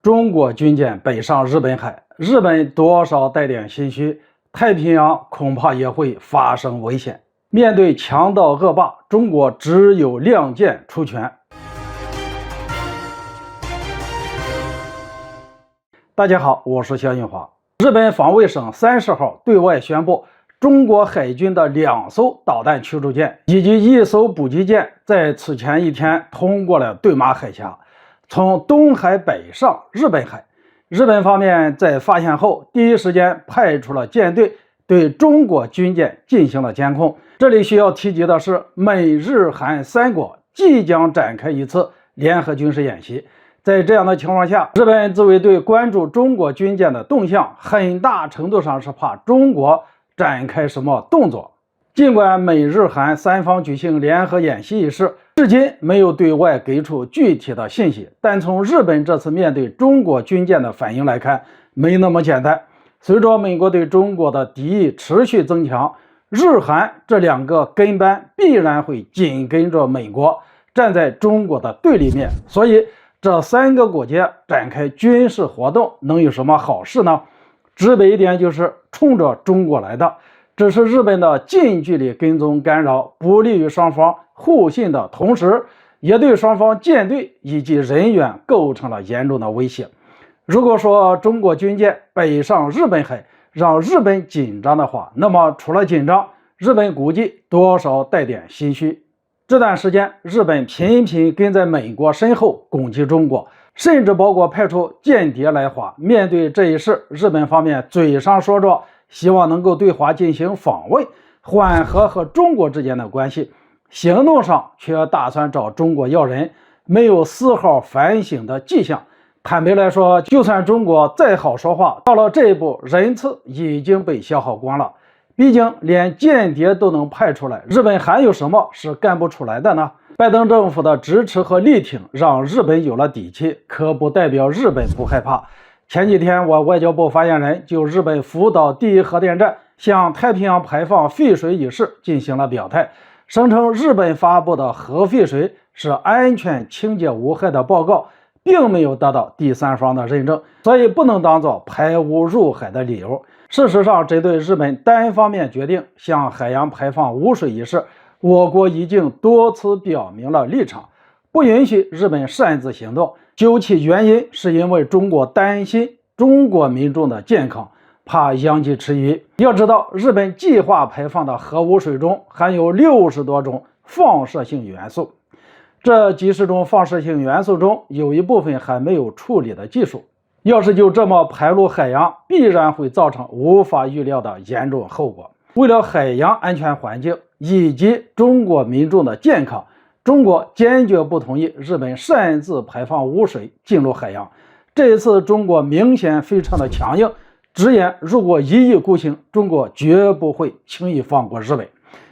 中国军舰北上日本海，日本多少带点心虚，太平洋恐怕也会发生危险。面对强盗恶霸，中国只有亮剑出拳。大家好，我是肖映华。日本防卫省30号对外宣布，中国海军的2艘导弹驱逐舰以及1艘补给舰在此前一天通过了对马海峡，从东海北上日本海。日本方面在发现后，第一时间派出了舰队对中国军舰进行了监控。这里需要提及的是，美日韩3国即将展开一次联合军事演习。在这样的情况下，日本自卫队关注中国军舰的动向，很大程度上是怕中国展开什么动作。尽管美日韩3方举行联合演习一事，至今没有对外给出具体的信息，但从日本这次面对中国军舰的反应来看，没那么简单。随着美国对中国的敌意持续增强，日韩这2个跟班必然会紧跟着美国，站在中国的对立面。所以这3个国家展开军事活动能有什么好事呢？直白一点就是冲着中国来的。这是日本的近距离跟踪干扰，不利于双方互信的同时，也对双方舰队以及人员构成了严重的威胁。如果说中国军舰北上日本海让日本紧张的话，那么除了紧张，日本估计多少带点心虚。这段时间，日本频频跟在美国身后攻击中国，甚至包括派出间谍来华。面对这一事，日本方面嘴上说着希望能够对华进行访问，缓和和中国之间的关系，行动上却打算找中国要人，没有丝毫反省的迹象。坦白来说，就算中国再好说话，到了这一步，人次已经被消耗光了。毕竟连间谍都能派出来，日本还有什么是干不出来的呢？拜登政府的支持和力挺让日本有了底气，可不代表日本不害怕。前几天我外交部发言人就日本福岛第一核电站向太平洋排放废水一事进行了表态，声称日本发布的核废水是安全清洁无害的报告，并没有得到第三方的认证，所以不能当作排污入海的理由。事实上，针对日本单方面决定向海洋排放污水一事，我国已经多次表明了立场，不允许日本擅自行动。究其原因，是因为中国担心中国民众的健康，怕殃及池鱼。要知道，日本计划排放的核污水中含有60多种放射性元素，这几十种放射性元素中有一部分还没有处理的技术。要是就这么排入海洋，必然会造成无法预料的严重后果。为了海洋安全环境以及中国民众的健康，中国坚决不同意日本擅自排放污水进入海洋。这一次中国明显非常的强硬，直言如果一意孤行，中国绝不会轻易放过日本，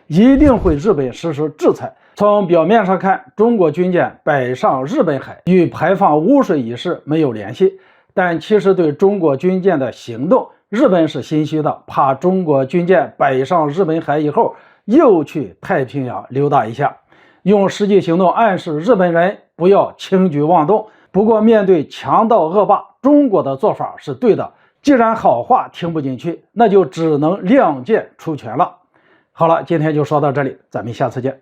一定会日本实施制裁。从表面上看，中国军舰北上日本海与排放污水一事没有联系，但其实对中国军舰的行动，日本是心虚的，怕中国军舰北上日本海以后又去太平洋溜达一下，用实际行动暗示日本人不要轻举妄动。不过面对强盗恶霸，中国的做法是对的，既然好话听不进去，那就只能亮剑出拳了。好了，今天就说到这里，咱们下次见。